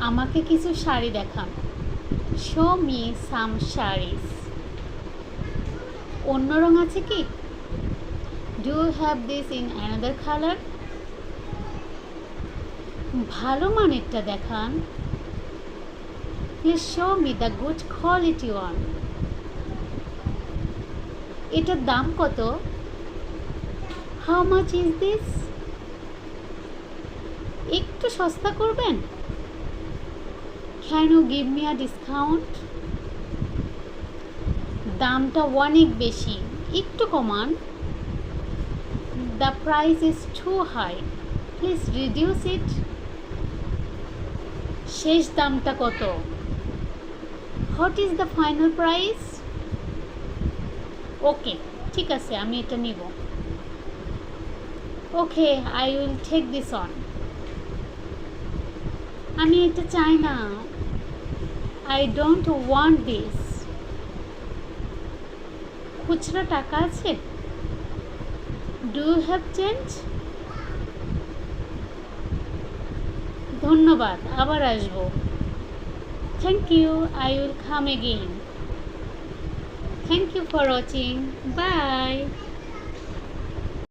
আমাকে কিছু শাড়ি দেখান। Show me some saris. অন্য রং আছে কি? Do you have this in another colour? ভালো মানেরটা দেখান। Please show me the good quality one. এটার দাম কত? How much is this? একটু সস্তা করবেন? Can you give me a discount? দামটা অনেক বেশি, একটু কমান। The price is too high, please reduce it. শেষ দামটা কত? What is the final price? Okay, ঠিক আছে, আমি এটা নিব। Okay, I will take this one. আমি এটা চাই না। I don't want this. খুচরা টাকা আছে? Do you have change? ধন্যবাদ, আবার আসবো। Thank you, I will come again. Thank you for watching, by.